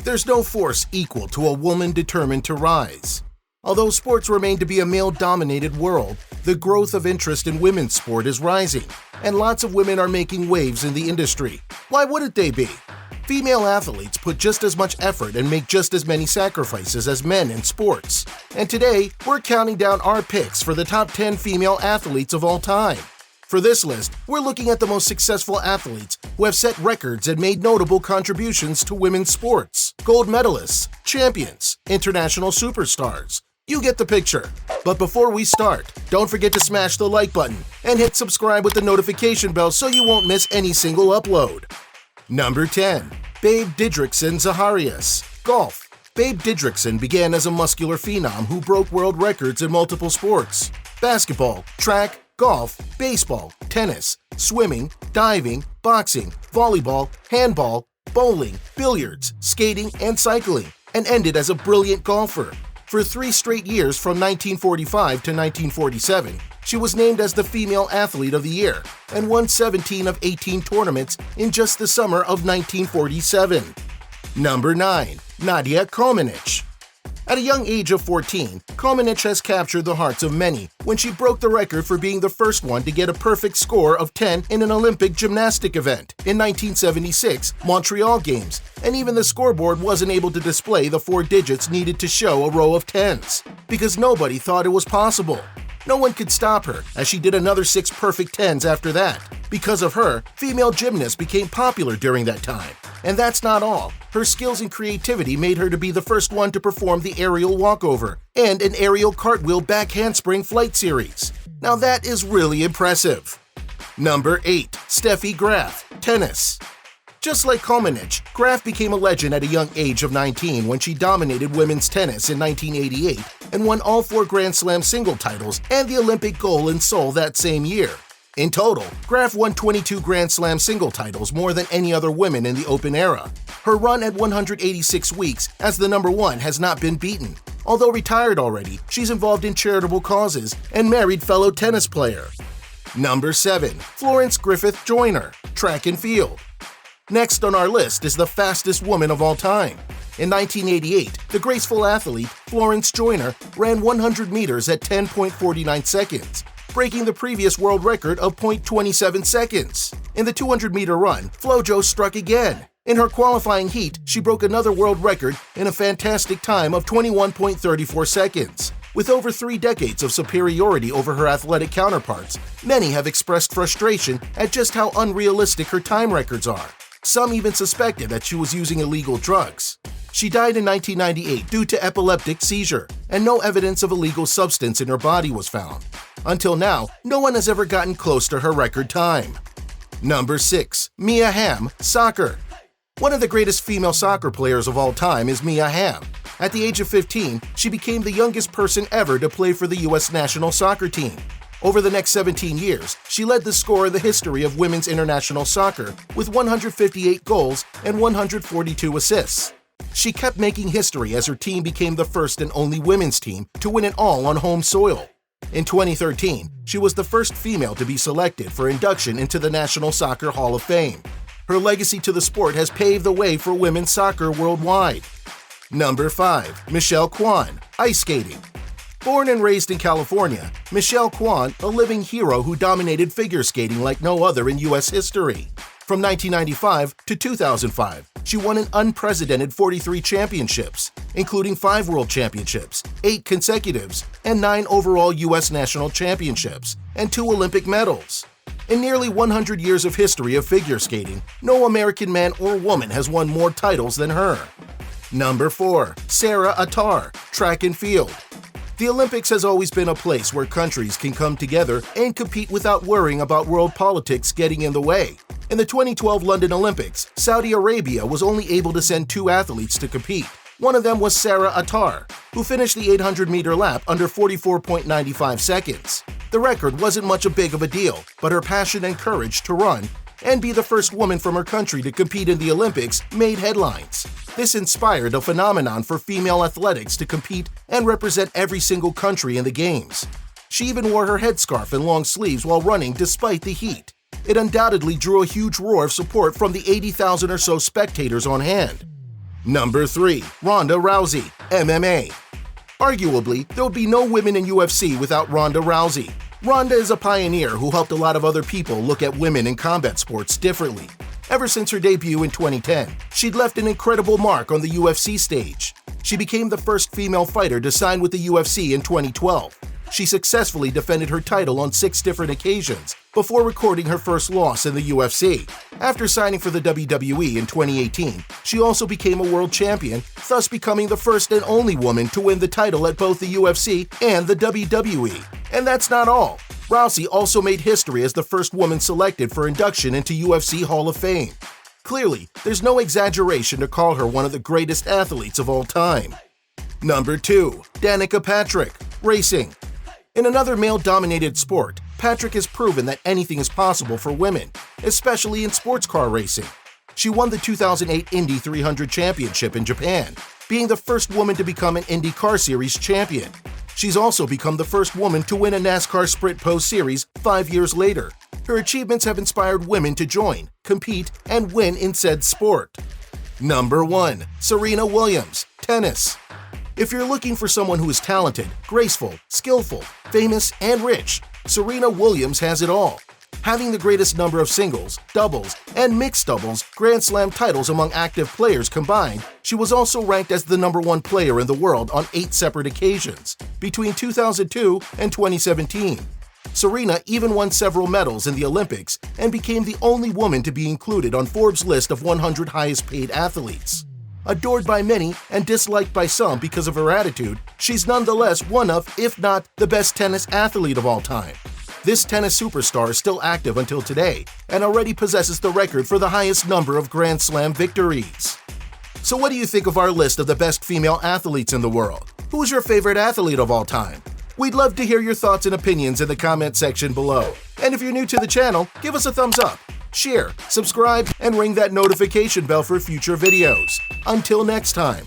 There's no force equal to a woman determined to rise. Although sports remain to be a male-dominated world, the growth of interest in women's sport is rising, and lots of women are making waves in the industry. Why wouldn't they be? Female athletes put just as much effort and make just as many sacrifices as men in sports. And today, we're counting down our picks for the top 10 female athletes of all time. For this list, we're looking at the most successful athletes who have set records and made notable contributions to women's sports. Gold medalists, champions, international superstars. You get the picture. But before we start, don't forget to smash the like button and hit subscribe with the notification bell so you won't miss any single upload. Number 10. Babe Didrikson Zaharias. Golf. Babe Didrikson began as a muscular phenom who broke world records in multiple sports: basketball, track, golf, baseball, tennis, swimming, diving, boxing, volleyball, handball, bowling, billiards, skating, and cycling, and ended as a brilliant golfer. For 3 straight years from 1945 to 1947, she was named as the Female Athlete of the Year and won 17 of 18 tournaments in just the summer of 1947. Number 9. Nadia Comaneci. At a young age of 14, Comaneci has captured the hearts of many when she broke the record for being the first one to get a perfect score of 10 in an Olympic gymnastic event in 1976 Montreal Games, and even the scoreboard wasn't able to display the 4 digits needed to show a row of 10s, because nobody thought it was possible. No one could stop her, as she did another 6 perfect 10s after that. Because of her, female gymnasts became popular during that time. And that's not all. Her skills and creativity made her to be the first one to perform the aerial walkover and an aerial cartwheel back handspring flight series. Now that is really impressive. Number 8. Steffi Graf, tennis. Just like Comaneci, Graf became a legend at a young age of 19 when she dominated women's tennis in 1988 and won all 4 Grand Slam single titles and the Olympic gold in Seoul that same year. In total, Graf won 22 Grand Slam single titles, more than any other woman in the Open era. Her run at 186 weeks as the number 1 has not been beaten. Although retired already, she's involved in charitable causes and married fellow tennis player. Number 7. Florence Griffith Joyner, track and field. Next on our list is the fastest woman of all time. In 1988, the graceful athlete Florence Joyner ran 100 meters at 10.49 seconds, breaking the previous world record of 0.27 seconds. In the 200-meter run, Flojo struck again. In her qualifying heat, she broke another world record in a fantastic time of 21.34 seconds. With over 3 decades of superiority over her athletic counterparts, many have expressed frustration at just how unrealistic her time records are. Some even suspected that she was using illegal drugs. She died in 1998 due to epileptic seizure, and no evidence of illegal substance in her body was found. Until now, no one has ever gotten close to her record time. Number 6. Mia Hamm, soccer. One of the greatest female soccer players of all time is Mia Hamm. At the age of 15, she became the youngest person ever to play for the U.S. national soccer team. Over the next 17 years, she led the score in the history of women's international soccer with 158 goals and 142 assists. She kept making history as her team became the first and only women's team to win it all on home soil. In 2013, she was the first female to be selected for induction into the National Soccer Hall of Fame. Her legacy to the sport has paved the way for women's soccer worldwide. Number 5. Michelle Kwan, ice skating. Born and raised in California, Michelle Kwan, a living hero who dominated figure skating like no other in U.S. history. From 1995 to 2005, she won an unprecedented 43 championships, including 5 world championships, 8 consecutives, and 9 overall U.S. national championships, and 2 Olympic medals. In nearly 100 years of history of figure skating, no American man or woman has won more titles than her. Number 4. Sarah Attar, track and field. The Olympics has always been a place where countries can come together and compete without worrying about world politics getting in the way. In the 2012 London Olympics, Saudi Arabia was only able to send 2 athletes to compete. One of them was Sarah Attar, who finished the 800-meter lap under 44.95 seconds. The record wasn't much big of a deal, but her passion and courage to run and be the first woman from her country to compete in the Olympics made headlines. This inspired a phenomenon for female athletics to compete and represent every single country in the Games. She even wore her headscarf and long sleeves while running despite the heat. It undoubtedly drew a huge roar of support from the 80,000 or so spectators on hand. Number 3. Ronda Rousey, MMA. Arguably, there would be no women in UFC without Ronda Rousey. Ronda is a pioneer who helped a lot of other people look at women in combat sports differently. Ever since her debut in 2010, she'd left an incredible mark on the UFC stage. She became the first female fighter to sign with the UFC in 2012. She successfully defended her title on 6 different occasions before recording her first loss in the UFC. After signing for the WWE in 2018, she also became a world champion, thus becoming the first and only woman to win the title at both the UFC and the WWE. And that's not all. Rousey also made history as the first woman selected for induction into UFC Hall of Fame. Clearly, there's no exaggeration to call her one of the greatest athletes of all time. Number 2. Danica Patrick, racing. In another male-dominated sport, Patrick has proven that anything is possible for women, especially in sports car racing. She won the 2008 Indy 300 Championship in Japan, being the first woman to become an Indy Car Series champion. She's also become the first woman to win a NASCAR Sprint Post Series 5 years later. Her achievements have inspired women to join, compete, and win in said sport. Number 1. Serena Williams, tennis. If you're looking for someone who is talented, graceful, skillful, famous, and rich, Serena Williams has it all. Having the greatest number of singles, doubles, and mixed doubles Grand Slam titles among active players combined, she was also ranked as the number 1 player in the world on 8 separate occasions, between 2002 and 2017. Serena even won several medals in the Olympics and became the only woman to be included on Forbes' list of 100 highest-paid athletes. Adored by many and disliked by some because of her attitude, she's nonetheless one of, if not the best tennis athlete of all time. This tennis superstar is still active until today and already possesses the record for the highest number of Grand Slam victories. So what do you think of our list of the best female athletes in the world? Who's your favorite athlete of all time? We'd love to hear your thoughts and opinions in the comment section below. And if you're new to the channel, give us a thumbs up, share, subscribe, and ring that notification bell for future videos. Until next time.